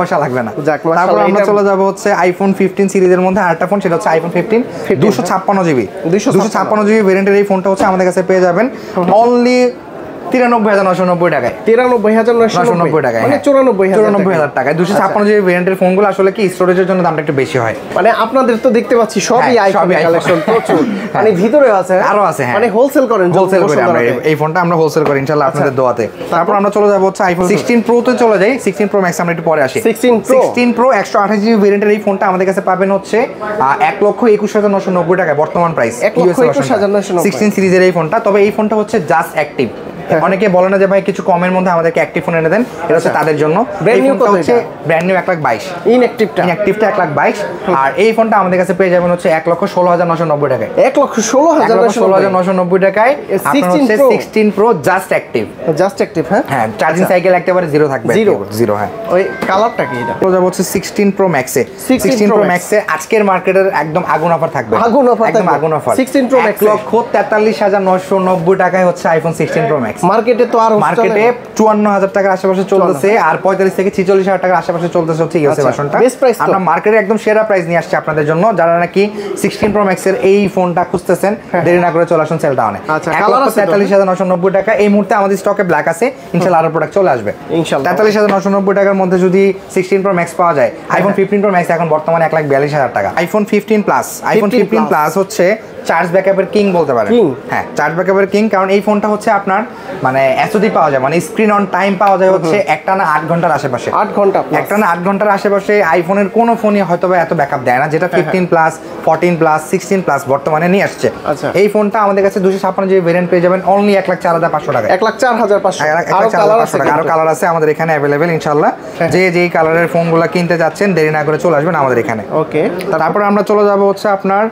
পয়সা লাগবে না। তারপর আমরা চলে যাব হচ্ছে আইফোন 15 সিরিজের মধ্যে আরেকটা ফোন, সেটা হচ্ছে আইফোন 15 256GB ভেরিয়েন্টের এই ফোনটা হচ্ছে আমাদের কাছে পেয়ে যাবেন অনলি 93,990 টাকায়। 93,990 টাকায়, মানে 94,000 টাকায় 256GB ভেরিয়েন্টের ফোনগুলো আসলে কি স্টোরেজের জন্য দামটা একটু বেশি হয়। মানে আপনাদের তো দেখতে পাচ্ছি সবই আইফোন কালেকশন প্রচুর, মানে ভিতরে আছে আরো আছে। হ্যাঁ মানে হোলসেল করেন আমরা এই ফোনটা আমরা হোলসেল করি ইনশাআল্লাহ আপনাদের দোয়াতে। তারপর আমরা চলে যাব হচ্ছে আইফোন 16 Pro তে চলে যাই। 16 Pro Max আমরা একটু পরে আসি। 16 Pro 128GB ভেরিয়েন্টের এই ফোনটা আমাদের কাছে পাবেন হচ্ছে 1,21,990 টাকায় বর্তমান প্রাইস। 1,21,990 16 সিরিজের এই ফোনটা, তবে এই ফোনটা হচ্ছে জাস্ট অ্যাক্টিভ। অনেকে বলে না যে ভাই কিছু কমের মধ্যে আমাদেরকে অ্যাক্টিভ ফোন এনে দেন, এটা হচ্ছে তাদের জন্য। ব্র্যান্ড নিউ হচ্ছে ব্র্যান্ড নিউ 1,22,000, ইনঅ্যাক্টিভটা 1,22,000। আর এই ফোনটা আমাদের কাছে পেয়ে যাবেন হচ্ছে 1,16,990 টাকায়, 1,16,990 টাকায়। আপনার হচ্ছে 16 প্রো জাস্ট অ্যাক্টিভ, হ্যাঁ চার্জিং সাইকেল একেবারে জিরো থাকবে, জিরো। হ্যাঁ, ওই কালারটা কি এটা? প্রো হচ্ছে 16 প্রো ম্যাক্সে, 16 প্রো ম্যাক্সে আজকের মার্কেটের একদম আগুন অফার থাকবে, আগুন অফার, একদম আগুন অফার। 16 প্রো ম্যাক্স 1,43,990 টাকায় হচ্ছে আইফোন 16 প্রো ম্যাক্স। মার্কেটে তো আর মার্কেটে 54,000 টাকার আশেপাশে চলতেছে, আর 45 থেকে 46,000 টাকার আশেপাশে চলতেছে হচ্ছে ইউএস ভার্সনটা। আমরা মার্কেটে একদম সেরা প্রাইস নিয়ে আসছি আপনাদের জন্য, যারা নাকি 16 প্রো ম্যাক্স এর এই ফোনটা খুঁজতেছেন, দেরি না করে চলে আসুন সেল টাউনে। 1,43,990 টাকা এই মুহূর্তে আমাদের স্টকে ব্ল্যাক আছে, ইনশাআল্লাহ আরো প্রোডাক্ট চলে আসবে। 43,990 টাকার মধ্যে যদি 16 প্রো ম্যাক্স পাওয়া যায়, আইফোন 15 প্রো ম্যাক্স এখন বর্তমানে 1,42,000 টাকা। আইফোন 15 প্লাস হচ্ছে চার্জ ব্যাকআপের কিং বলতে পারেন। হ্যাঁ, চার্জ ব্যাকআপের কিং, কারণ এই ফোনটা হচ্ছে আপনার মানে এসওডি পাওয়া যায়, মানে স্ক্রিন অন টাইম পাওয়া যায় হচ্ছে একটানা 8 ঘন্টার আশেপাশে, 8 ঘন্টা একটানা 8 ঘন্টার আশেপাশে। আইফোনের কোনো ফোনই হয়তো এত ব্যাকআপ দেয় না, যেটা 15 প্লাস, 14 প্লাস, 16 প্লাস বর্তমানে নিয়ে আসছে। এই ফোনটা আমাদের কাছে 256 জিবি ভেরিয়েন্ট পেয়ে যাবেন অনলি 1,04,500 টাকা, 1,04,500। আরো কালার আছে আমাদের এখানে অ্যাভেলেবেল ইনশাআল্লাহ। যে যেই কালারের ফোনগুলো কিনতে যাচ্ছেন দেরি না করে চলে আসবেন আমাদের এখানে। ওকে, তারপর আমরা চলে যাব হচ্ছে আপনার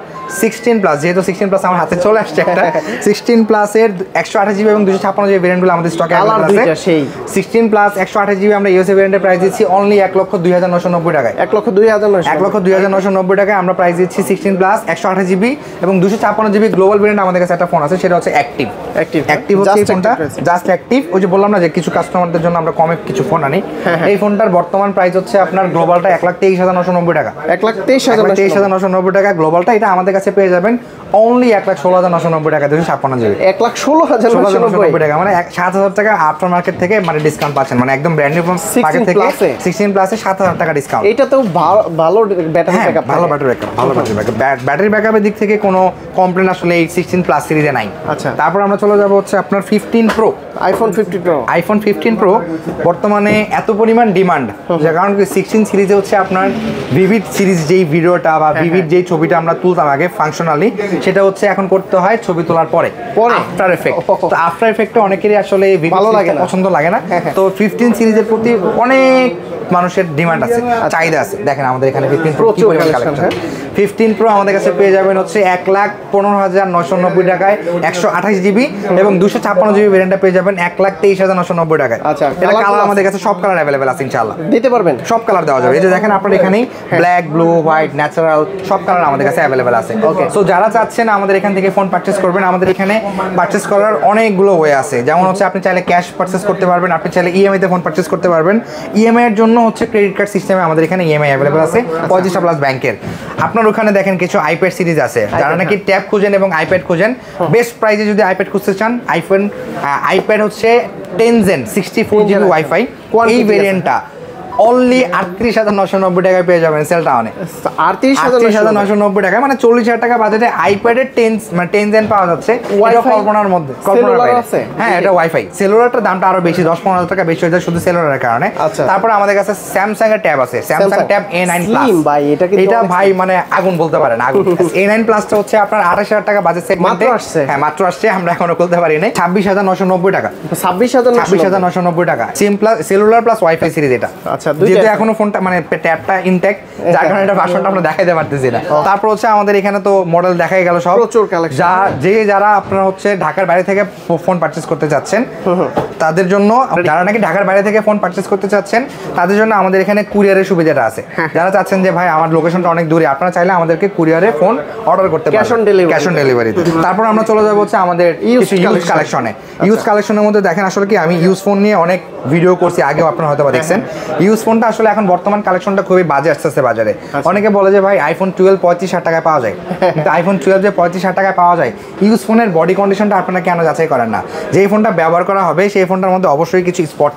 16 প্লাস, যেহেতু 16 প্লাস আমার হাতে চলে আসছে একটা 16 প্লাস এর 128 জিবি এবং 256 জিবি ভেরিয়েন্টগুলো আমাদের স্টকে अवेलेबल আছে। 16 প্লাস 128 জিবি আমরা ইউএসএ ভেরিয়েন্টের প্রাইস দিচ্ছি অনলি 1,02,990 টাকায়, 1,02,990 টাকায় আমরা প্রাইস দিচ্ছি 16 প্লাস 128 জিবি এবং 256 জিবি গ্লোবাল ভেরিয়েন্ট। আমাদের কাছে একটা ফোন আছে, সেটা হচ্ছে অ্যাক্টিভ হচ্ছে এই ফোনটা, জাস্ট অ্যাক্টিভ। ওই যে বললাম না যে কিছু কাস্টমারদের জন্য আমরা কমে কিছু ফোন আনি। এই ফোনটার বর্তমান প্রাইস হচ্ছে আপনার গ্লোবালটা 1,23,990 টাকা, 1,23,990 টাকা গ্লোবালটা। এটা আমাদের কাছে পেয়ে যাবেন অনলি 1,16,990 টাকা, 256 জিবি, 1,16,990 টাকা, মানে 7,000 টাকা আফটার মার্কেট থেকে মানে ডিসকাউন্ট পাচ্ছেন, মানে একদম ব্র্যান্ড নিউ ফোন আগে থেকে 16 প্লাসে 7,000 টাকা ডিসকাউন্ট। এটা তো ভালো ব্যাটারি ব্যাকআপ, ভালো ব্যাটারি ব্যাকআপের দিক থেকে কোনো কমপ্লেন আসলে এই 16 প্লাস সিরিজে নাই। আচ্ছা, তারপর আমরা চলে যাব হচ্ছে আপনার 15 প্রো, আইফোন 15 প্রো বর্তমানে এত পরিমাণ ডিমান্ড, যে কারণ 16 সিরিজে হচ্ছে আপনার ভিভিড সিরিজ যেই ভিডিওটা বা ভিভিড যেই ছবিটা আমরা তুলতাম আগে ফাংশনালি, সেটা হচ্ছে এখন করতে হয় ছবি তোলার পরে আফটার এফেক্ট। তো আফটার এফেক্টে অনেকেরই আসলে ভালো লাগে না, পছন্দ লাগে না। তো 15 সিরিজের প্রতি অনেক মানুষের ডিমান্ড আছে, চাহিদা আছে। দেখেন আমাদের এখানে 15 প্রো কি পরিমাণ কালেকশন। 15 প্রো আমাদের কাছে পেয়ে যাবেন হচ্ছে 1,15,990 টাকায় 128 জিবি এবং 256 জিবি ভেরিয়েন্টটা পেয়ে যাবেন 1,23,990 টাকায়। আচ্ছা, এটা কালার আমাদের কাছে সব কালার अवेलेबल আছে ইনশাআল্লাহ, দিতে পারবেন, সব কালার দেওয়া যাবে। এই যে দেখেন আপনার এখানেই ব্ল্যাক, ব্লু, হোয়াইট, ন্যাচারাল সব কালার আমাদের কাছে अवेलेबल আছে। ওকে, সো যারা চাচ্ছেন আমাদের এখান থেকে ফোন পারচেজ করবেন, আমাদের এখানে পারচেজ করার অনেকগুলো ওয়ে আছে। যেমন হচ্ছে আপনি চাইলে ক্যাশ পারচেজ করতে পারবেন, আপনি চাইলে ইএমআই তে ফোন পারচেজ করতে পারবেন। ইএমআই এর জন্য হচ্ছে ক্রেডিট কার্ড সিস্টেমে আমাদের এখানে ইএমআই अवेलेबल আছে 35টা প্লাস ব্যাংকের। আপনার ওখানে দেখেন কিছু আইপ্যাড সিরিজ আছে, যারা নাকি ট্যাব খুঁজেন এবং আইপ্যাড খুঁজেন, বেস্ট প্রাইসে যদি আইপ্যাড খুঁজতে চান, আইপ্যাড হচ্ছে 10 জেন 64 জিবি ওয়াইফাই, এই ভেরিয়েন্টটা অনলি 38,990 টাকায় পেয়ে যাবেন সেল টাউনে। 38,990 টাকা, মানে 40,000 টাকা বাজেটে আইপ্যাডের 10 জেন পাওয়া যাচ্ছে। এটা কল্পনার মধ্যে, কল্পনার বাইরে। হ্যাঁ, এটা ওয়াইফাই। সেলুলারটার দামটা আরো বেশি, 10-15,000 টাকা বেশি হয়ে যায় শুধু সেলুলারের কারণে। তারপর আমাদের কাছে স্যামসাং এর ট্যাব আছে, স্যামসাং ট্যাব A9 প্লাস। এটা ভাই মানে আগুন বলতে পারেন, আগুন। A9 প্লাসটা হচ্ছে আপনার 28,000 টাকা বাজেট সেগমেন্টে হ্যাঁ মাত্র আসছে, আমরা এখনো খুলতে পারি নাই। 26,990 টাকা, 26,990 টাকা সেলুলার প্লাস ওয়াইফাই সিরিজ এটা। যেহেতু এখনো ফোনটা মানে ট্যাবটা ইনট্যাক্ট, যার কারণে এটা ভার্সনটা আমরা দেখাইতে পারতেছি না। তারপর হচ্ছে আমাদের এখানে তো মডেল দেখাই গেল সব, প্রচুর কালেকশন। যারা আপনারা হচ্ছে ঢাকার বাইরে থেকে ফোন পারচেজ করতে যাচ্ছেন তাদের জন্য, যারা নাকি ঢাকার বাইরে থেকে ফোন পারচেজ করতে চাচ্ছেন তাদের জন্য আমাদের এখানে কুরিয়ারের সুবিধাটা আছে। যারা চাচ্ছেন যে ভাই আমার লোকেশনটা অনেক দূরে, আপনারা চাইলে আমাদেরকে কুরিয়ারে ফোন অর্ডার করতে পারেন, ক্যাশ অন ডেলিভারি। তারপর আমরা চলে যাবো হচ্ছে আমাদের ইউজ কালেকশনে। ইউজ কালেকশনের মধ্যে দেখেন আসলে কি আমি ইউজ ফোন নিয়ে অনেক ভিডিও করছি আগেও, আপনারা হয়তো বা দেখছেন। ইউজ ফোনটা আসলে এখন বর্তমান কালেকশনটা খুবই বাজে আসতেছে বাজারে। অনেকে বলে যে ভাই আইফোন 12 35,000 টাকায় পাওয়া যায়, কিন্তু আইফোন 12 যে 35,000 টাকায় পাওয়া যায়, ইউজ ফোনের বডি কন্ডিশনটা আপনারা কেন যাচাই করেন না? যে ফোনটা ব্যবহার করা হবে সেই ফোনটার মধ্যে অবশ্যই কিছু স্পট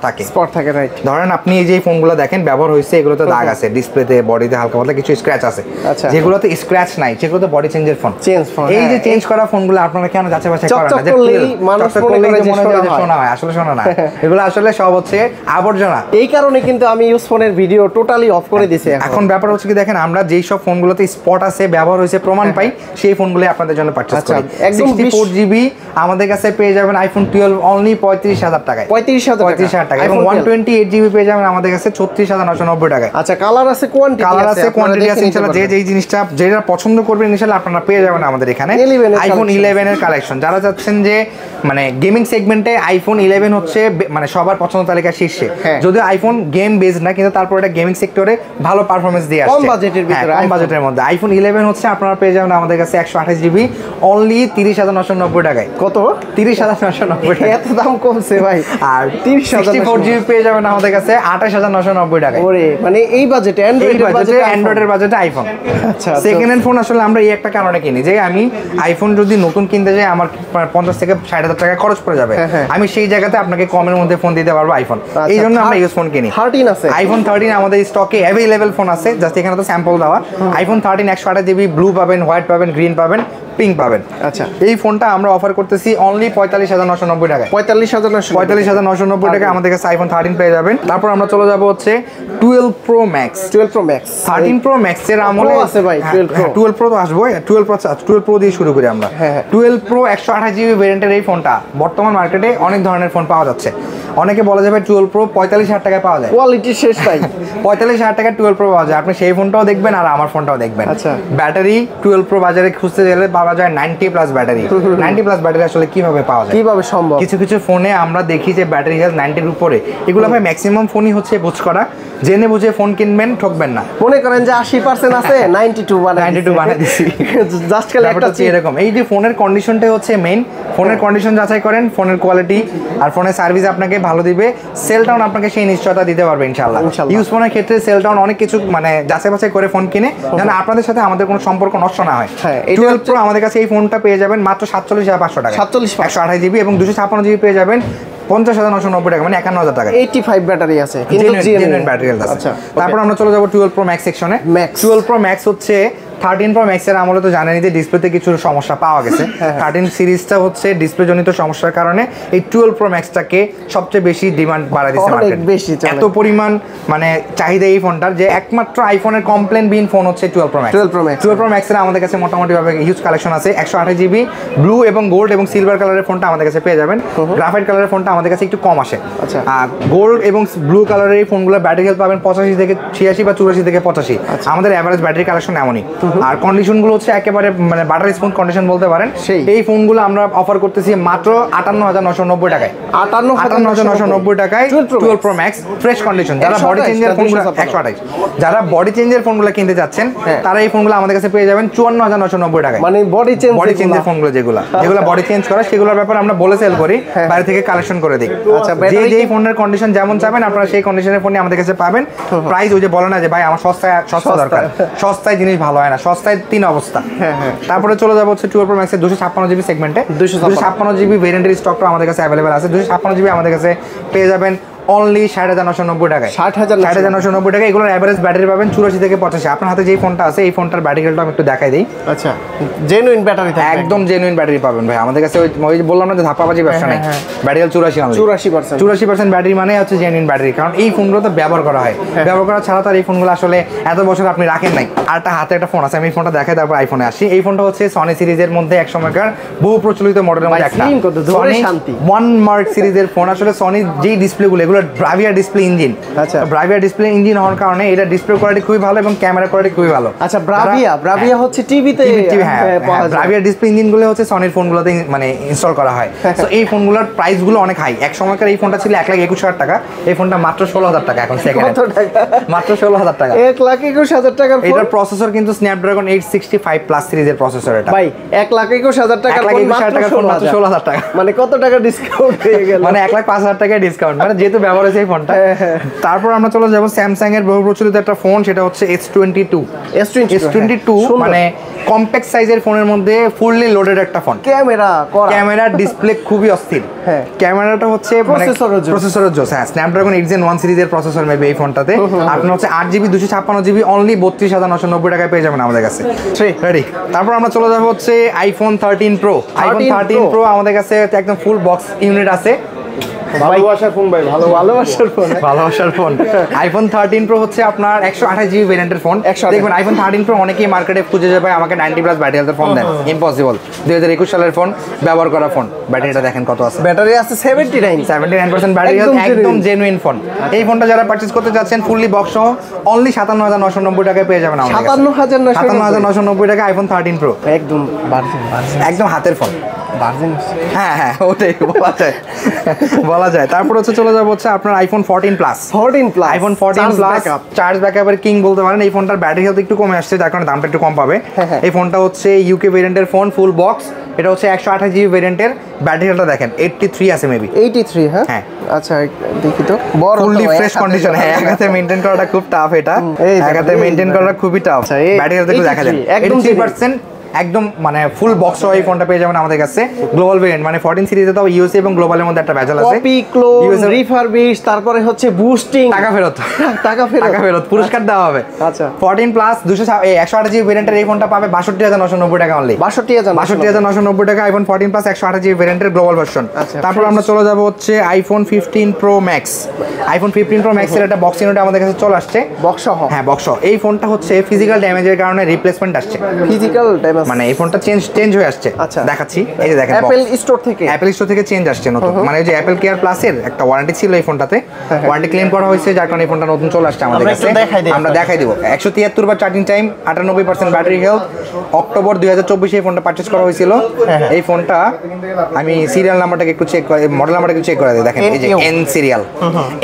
থাকে, রাইট। ধরেন আপনি এই যে ফোনগুলো দেখেন ব্যবহার হয়েছে, এগুলোতে দাগ আছে, ডিসপ্লেতে বডিতে হালকা পাতলা কিছু স্ক্র্যাচ আছে। যেগুলোতে স্ক্র্যাচ নাই সেগুলোতে বডি চেঞ্জের ফোন। এই যে চেঞ্জ করা ফোনগুলো আপনারা কেন যাচাই বাছাই করেন না? যে শোনা হয়, আসলে শোনা না, এগুলো আসলে সব হচ্ছে আবর্জনা। এই কারণে কিন্তু আমি ইউজ ফোনের ভিডিও টোটালি অফ করে দিছি। এখন ব্যাপার হচ্ছে কি দেখেন, আমরা যেই সব ফোনগুলোতে স্পট আছে, ব্যবহার হয়েছে, প্রমাণ পাই, সেই ফোনগুলো আপনাদের জন্য পারচেজ করি। 64GB আমাদের কাছে পেয়ে যাবেন আইফোন 12 অনলি 35,000 টাকায়। 35,000 টাকা। এবং 128GB পেয়ে যাবেন আমাদের কাছে 36,990 টাকায়। আচ্ছা, কালার আছে, কোয়ান্টিটি আছে, ইনশাআল্লাহ যে যেই জিনিসটা যেটা পছন্দ করবেন ইনশাআল্লাহ আপনারা পেয়ে যাবেন আমাদের এখানে। আইফোন 11 এর কালেকশন যারা চাচ্ছেন যে মানে গেমিং সেগমেন্টে আইফোন 11 হচ্ছে মানে সবার পছন্দ তালিকার শীর্ষে, যদিও আইফোন গেম বেস না, কিন্তু তারপর এটা গেমিং সেক্টরে ভালো পারফরম্যান্স দিয়ে আসছে কম বাজেটের ভিতরে, কম বাজেটের মধ্যে। আইফোন 11 হচ্ছে আপনারা পেয়ে যাবেন আমাদের কাছে 128GB অনলি 30,990 টাকায়। কত? 30,990 টাকা। এত দাম কমছে ভাই। আর 64GB পেয়ে যাবেন আমাদের কাছে 28,990 টাকায়। ওরে মানে এই বাজেটে অ্যান্ড্রয়েডের বাজেটে আইফোন। আচ্ছা, সেকেন্ড হ্যান্ড ফোন আসলে আমরা এই একটা কারণে কিনি যে আমি আইফোন যদি নতুন কিনতে যাই আমার 50 থেকে 60,000 টাকা খরচ পড়ে যাবে, আমি সেই জায়গাতে আপনাকে কমের মধ্যে ফোন দিতে পারবো আইফোন। এই জন্য আমরা ইউজ ফোন কিনি। 13 আছে, আইফোন 13 আমাদের স্টকে অ্যাভেলেবল ফোন আছে, জাস্ট এখানে তো স্যাম্পল দেওয়া। আইফোন 13 128GB ব্লু পাবেন, হোয়াইট পাবেন, গ্রিন পাবেন, পিঙ্ক পাবেন। আচ্ছা, এই ফোনটা আমরা অফার করতেছি অনলি 45,990 টাকায়। 45,990 টাকা আমাদের কাছে আইফোন 13 পেয়ে যাবেন। তারপর আমরা চলে যাব হচ্ছে 12 Pro Max। 13 Pro Max এর আমলে আছে ভাই। 12 Pro তো আসবে, 12 Pro দিয়ে শুরু করি আমরা। 12 Pro 128GB ভেরিয়েন্টের এই ফোনটা বর্তমান মার্কেটে অনেক ধরনের ফোন পাওয়া যাচ্ছে। অনেকে বলা যাবে 12 Pro 45,000 টাকায় পাওয়া যায়, কোয়ালিটি শেষ ভাই। 45,000 টাকায় 12 Pro পাওয়া যায়। আপনি সেই ফোনটাও দেখবেন আর আমার ফোনটাও দেখবেন। আচ্ছা, ব্যাটারি 12 Pro বাজারে খুঁজতে গেলে পাওয়া যায় 90+ ব্যাটারি। 90+ ব্যাটারি আসলে কিভাবে পাওয়া যায়, কিভাবে সম্ভব? কিছু কিছু ফোনে আমরা দেখি যে ব্যাটারি হেলথ 90 এর উপরে, এগুলো ভাই ম্যাক্সিমাম ফোনই হচ্ছে বুঝ করা, জেনে বুঝে ফোন কিনবেন, ঠকবেন না। মনে করেন যে 80% আছে, 92 বানাই দিছি জাস্ট খালি একটা এরকম। এই যে ফোনের কন্ডিশনটাই হচ্ছে মেইন, ফোনের কন্ডিশন যাচাই করেন, ফোনের কোয়ালিটি আর ফোনের সার্ভিস আপনাকে ভালো দিবে, সেল টাউন আপনাকে সেই নিশ্চয়তা দিতে পারবে ইনশাআল্লাহ। ইউজ ফোনের ক্ষেত্রে সেল টাউন অনেক কিছু মানে যাচাই বাছাই করে ফোন কিনে, যেন আপনাদের সাথে আমাদের কোনো সম্পর্ক নষ্ট না হয়। 12 Pro আমাদের কাছে এই ফোনটা পেয়ে যাবেন মাত্র 47,500 টাকা। 128GB এবং 256GB পেয়ে যাবেন 50,990 টাকা, মানে 51,000 টাকা। 85 ব্যাটারি আছে, কিন্তু জেনুইন ব্যাটারি আছে। আচ্ছা, তারপর আমরা চলে যাব 12 Pro Max সেকশনে। 12 Pro Max হচ্ছে 13 Pro Max এর আমলে তো জানেনই যে ডিসপ্লেতে কিছু সমস্যা পাওয়া গেছে। 13 সিরিজটা হচ্ছে ডিসপ্লে জনিত সমস্যার কারণে এই 12 Pro Max টাকে সবচেয়ে বেশি ডিমান্ড বাড়ায় দিয়েছে মার্কেট। এত পরিমাণ মানে চাহিদা এই ফোনটার যে একমাত্র আইফোনের কমপ্লেন বিহীন ফোন হচ্ছে 12 Pro Max। 12 Pro Max এর আমাদের কাছে মোটামুটি ভাবে হিউজ কালেকশন আছে। 128GB ব্লু এবং গোল্ড এবং সিলভার কালারের ফোনটা আমাদের কাছে পেয়ে যাবেন। গ্রাফাইট কালারের ফোনটা আমাদের কাছে একটু কম আসে। আচ্ছা, গোল্ড এবং ব্লু কালারের এই ফোনগুলো ব্যাটারি হেলথ পাবেন 85 থেকে 86 বা 84 থেকে 85। আমাদের এভারেজ ব্যাটারি কালেকশন এমনই। আর কন্ডিশনগুলো হচ্ছে একেবারে মানে বাটার স্পুন কন্ডিশন বলতে পারেন। এই ফোনগুলো আমরা অফার করতেছি মাত্র 58,990 টাকায়। 58,990 টাকায় 12 Pro Max ফ্রেশ কন্ডিশন। যারা বডি চেঞ্জের ফোনগুলো 128, যারা বডি চেঞ্জের ফোনগুলো কিনতে যাচ্ছেন তারা এই ফোনগুলো আমাদের কাছে পেয়ে যাবেন 54,990 টাকায়। মানে বডি চেঞ্জের ফোনগুলো যেগুলো বডি চেঞ্জ করা, সেগুলোর ব্যাপারে আমরা বলে সেল করি, বাইরে থেকে কালেকশন করে দিই। আচ্ছা, যেই ফোনের কন্ডিশন যেমন চাবেন আপনারা সেই কন্ডিশনের ফোন আমাদের কাছে পাবেন। প্রাইস ওই যে বলে না যে ভাই আমার সস্তা দরকার, সস্তায় জিনিস ভালো হয় না, সস্তায় তিন অবস্থা। তারপরে চলে যাবো হচ্ছে 12 Pro Max এর 256GB সেগমেন্টে। 256GB ভেরিয়েন্টের স্টকটা আমাদের কাছে অ্যাভেলেবল আছে। 256GB আমাদের কাছে পেয়ে যাবেন অনলি 60,990 টাকায়। 60,990 টাকা। এগুলোর এভারেজ ব্যাটারি পাবেন 84 থেকে 85। আপনার হাতে যেই ফোনটা আছে এই ফোনটার ব্যাটারি হেলথটা আমি একটু দেখাই দিই। আচ্ছা, জেনুইন ব্যাটারি থাকে, একদম জেনুইন ব্যাটারি পাবেন ভাই আমাদের কাছে। ওই বললাম না যে ধাপ্পাবাজি ব্যবসা নাই, ব্যাটারি হেলথ 84% ব্যাটারি মানে হচ্ছে জেনুইন ব্যাটারি। কারণ এই ফোনগুলো তো ব্যবহার করা হয়, ব্যবহার করা ছাড়া তার এই ফোনগুলো আসলে এত বছর আপনি রাখেন নাই। আর একটা হাতে একটা ফোন আছে, আমি এই ফোনটা দেখাই তারপর আইফোনে আসি। এই ফোনটা হচ্ছে সনি সিরিজের মধ্যে এক সময়কার বহু প্রচলিত মডেলের মধ্যে একটা ওয়ান মার্ক সিরিজের ফোন। আসলে সনি যেই ডিসপ্লেগুলো এগুলো ব্রাভিয়া ডিসপ্লে ইঞ্জিন। আচ্ছা, ব্রাভিয়া ডিসপ্লে ইঞ্জিন হওয়ার কারণে এটা ডিসপ্লে কোয়ালিটি খুবই ভালো এবং ক্যামেরা কোয়ালিটি খুবই ভালো। আচ্ছা, ব্রাভিয়া হচ্ছে টিভিতে, ব্রাভিয়া ডিসপ্লে ইঞ্জিনগুলো হচ্ছে সনির ফোনগুলোতে মানে ইনস্টল করা হয়। তো এই ফোনগুলোর প্রাইসগুলো অনেক হাই। এক সময়কার এই ফোনটা ছিল 1,21,000 টাকা, এই ফোনটা মাত্র 16,000 টাকা এখন সেকেন্ড, মাত্র 16,000 টাকা। 1,21,000 টাকার ফোন। এটার প্রসেসর কিন্তু স্ন্যাপড্রাগন 865 প্লাস সিরিজের প্রসেসর। এটা ভাই 1,21,000 টাকা, 1,21,000 ফোন মাত্র 16,000 টাকা, মানে কত টাকা ডিসকাউন্ট হয়ে গেল? মানে 1,05,000 টাকা ডিসকাউন্ট, মানে যেহেতু ব্যবহার হয়েছে এই ফোনটা। তারপর আমরা চলে যাব স্যামসাং এর বহু প্রচলিত একটা ফোন, সেটা হচ্ছে S22 মানে কম্প্যাক্ট সাইজের ফোনের মধ্যে ফুললি লোডেড একটা ফোন। ক্যামেরা ডিসপ্লে খুবই অস্থির। ক্যামেরাটা হচ্ছে প্রসেসরের জোস। হ্যাঁ, স্ন্যাপড্রাগন 8 Gen 1 সিরিজের প্রসেসর মেবি এই ফোনটাতে। আপনার হচ্ছে 8GB 256GB অনলি 32,990 টাকায় পেয়ে যাবেন আমাদের কাছে। রেডি। তারপর আমরা চলে যাব হচ্ছে আইফোন 13 Pro। আইফোন 13 Pro আমাদের কাছে একদম ফুল বক্স ইউনিট আছে। ভালোবাসার ফোন ভাই, ভালোবাসার ফোন, ভালোবাসার ফোন। আইফোন 13 প্রো হচ্ছে আপনার 128 জিবি ভেরিয়েন্টের ফোন। দেখবেন আইফোন 13 প্রো অনেকেই মার্কেটে খুঁজে যাবে আমাকে 90+ ব্যাটারি হেলথের ফোন দেন, ইম্পসিবল। 2021 সালের ফোন, ব্যবহার করা ফোন, ব্যাটারিটা দেখেন কত আছে, ব্যাটারি আছে 79% ব্যাটারি হেলথ, একদম জেনুইন ফোন। এই ফোনটা যারা পারচেজ করতে যাচ্ছেন ফুললি বক্স সহ অনলি 57,990 টাকায় পেয়ে যাবেন আমাদের কাছে। 57,990 টাকা আইফোন 13 প্রো, একদম একদম হাতের ফোন। হ্যাঁ, ওটাই বলা যায়। তারপর হচ্ছে চলে যাবো হচ্ছে আপনার iPhone 14 plus. IPhone 14 plus charge ব্যাকআপের কিং বলতে পারেন। এই ফোনটার ব্যাটারি হেলথ একটু কমে আসছে, যার কারণে দামটা একটু কম পাবে। এই ফোনটা হচ্ছে ইউকে ভেরিয়েন্টের ফোন, ফুল বক্স। এটা হচ্ছে 128 জিবি ভেরিয়েন্টের। ব্যাটারি হেলথটা দেখেন 83 আছে মেবি, 83। হ্যাঁ, আচ্ছা দেখি তো, বড় ফুললি ফ্রেশ কন্ডিশন। হ্যাঁ, এক হাতে মেইনটেইন করাটা খুব টাফ, এটা এক হাতে মেইনটেইন করাটা খুবই টাফ। ব্যাটারি হেলথ একটু দেখা যায়, 83% একদম মানে ফুল বক্স সহ এই ফোনটা পেয়ে যাবেন আমাদের কাছে। গ্লোবাল ভেরিয়েন্ট মানে 14 সিরিজে তো ইউএসএ এবং গ্লোবালের মধ্যে একটা ভেজাল আছে, কপি, ক্লোন, রিফারবিশ, তারপরে হচ্ছে বুস্টিং, টাকা ফেরত, পুরস্কার দেওয়া হবে। আচ্ছা 14 প্লাস 128 জিবি ভেরিয়েন্টের এই ফোনটা পাবে 62,990 টাকা অনলি। 62,990 টাকা আইফোন 14 প্লাস 128 জিবি ভেরিয়েন্টের গ্লোবাল ভার্সন। তারপর আমরা চলে যাব হচ্ছে iPhone 15 pro max. IPhone 15 pro max এর একটা বক্স ইউনিট আমাদের কাছে চলে আসছে, বক্স সহ। হ্যাঁ, বক্স সহ। এই ফোনটা হচ্ছে ফিজিক্যাল ড্যামেজের কারণে রিপ্লেসমেন্ট আসছে, ফিজিক্যাল ড্যামেজ মানে এই ফোনটা চেঞ্জ হয়ে আসছে। আচ্ছা দেখাচ্ছি, এই যে দেখেন অ্যাপল স্টোর থেকে চেঞ্জ আসছে নতুন, মানে এই যে অ্যাপল কেয়ার প্লাসের একটা ওয়ারেন্টি ছিল এই ফোনটাতে, ওয়ারেন্টি ক্লেম করা হয়েছে, যার কারণে এই ফোনটা নতুন চলে আসছে আমাদের কাছে। আমরা দেখাই দিব। 173 বার charging time, 98% battery health. October 2024 এই ফোনটা পারচেজ করা হয়েছিল। এই ফোনটা আমি সিরিয়াল নাম্বারটাকে একটু চেক করে, মডেল নাম্বারটা একটু চেক করে দিই। দেখেন এই যে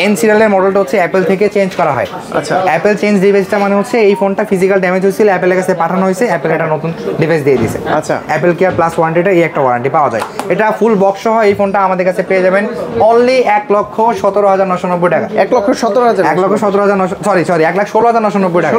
এন সিরিয়ালের মডেলটা হচ্ছে অ্যাপল থেকে চেঞ্জ করা হয়। আচ্ছা, অ্যাপল চেঞ্জ ডিভাইসটা মানে হচ্ছে এই ফোনটা ফিজিক্যাল ড্যামেজ হয়েছিল, অ্যাপলের কাছে পাঠানো হয়েছে, অ্যাপল একটা নতুন ডিভাইস দিয়ে দিয়েছে। আচ্ছা, অ্যাপল কেয়ার প্লাস ওয়ারেন্টিটা এই একটা ওয়ারেন্টি পাওয়া যায়। এটা ফুল বক্স সহ এই ফোনটা আমাদের কাছে পেয়ে যাবেন অনলি 1,17,990 টাকা। 1,16,990 টাকা,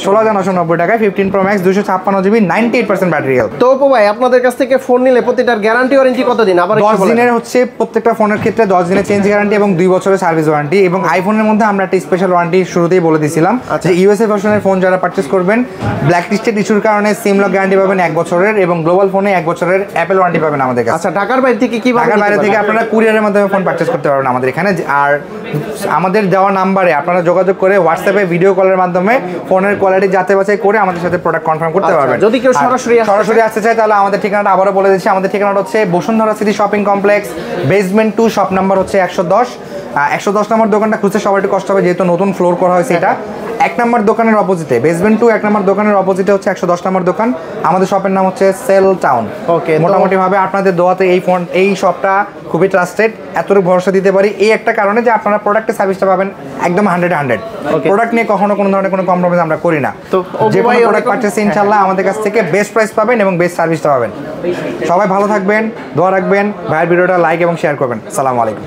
16,990 টাকায় 15 pro max 256 GB 98% battery health. তো ভাই আপনাদের কাছ থেকে ফোন নিলে প্রতিটার গ্যারান্টি ওয়ারেন্টি কতদিন? আবার 10 দিনের হচ্ছে প্রত্যেকটা ফোনের ক্ষেত্রে 10 দিনের চেঞ্জ গ্যারান্টি এবং 2 বছরের সার্ভিস ওয়ারেন্টি। এবং আইফোনের মধ্যে আমরা একটা স্পেশাল ওয়ারেন্টি শুরুতেই বলে দিয়েছিলাম যে ইউএসএ ভার্সনের ফোন যারা পারচেজ করবেন ব্ল্যাক লিস্টেড ইস্যুর কারণে সিম লক গ্যারান্টি পাবেন 1 বছরের, এবং গ্লোবাল ফোনে 1 বছরের অ্যাপল ওয়ারেন্টি পাবেন আমাদের কাছে। আচ্ছা, ঢাকার বাইরে থেকে কি? ঢাকার বাইরে থেকে আপনারা কুরিয়ারের মাধ্যমে ফোন পারচেজ করতে পারবেন আমাদের এখানে। আর আমাদের দেওয়া নাম্বারে আপনারা যোগাযোগ করে হোয়াটসঅ্যাপে ভিডিও কলের মাধ্যমে ফোনের কোয়ালিটি যাচাই বাছাই করে আমাদের সাথে প্রোডাক্ট কনফার্ম করতে পারবেন। যদি কেউ সরাসরি আসতে চায় তাহলে আমাদের ঠিকানাটা আবারও বলে দিচ্ছি। আমাদের ঠিকানাটা হচ্ছে Bashundhara city shopping complex, basement 2, shop number হচ্ছে 110। 110 নম্বর দোকানটা খুঁজতে সবাই একটু কষ্ট হবে, যেহেতু নতুন ফ্লোর করা হয়েছে। এটা 1 নম্বর দোকানের অপোজিটে, বেসমেন্ট 2 1 নম্বর দোকানের অপোজিটে হচ্ছে 110 নম্বর দোকান। আমাদের শপের নাম হচ্ছে সেল টাউন। ওকে, মোটামুটি ভাবে আপনাদের দোয়াতে এই শপটা খুবই ট্রাস্টেড, এতটুকু ভরসা দিতে পারি এই একটা কারণে যে আপনারা প্রোডাক্টের সার্ভিসটা পাবেন একদম 100 প্রোডাক্ট নিয়ে কখনো কোনো ধরনের কোনো কম্প্রোমাইজ আমরা করি না। তো যে কোনো প্রোডাক্ট পারচেজ ইনশাআল্লাহ আমাদের কাছ থেকে বেস্ট প্রাইস পাবেন এবং বেস্ট সার্ভিসটা পাবেন। সবাই ভালো থাকবেন, দোয়া রাখবেন, ভাইয়ের ভিডিওটা লাইক এবং শেয়ার করবেন। আসসালামু আলাইকুম।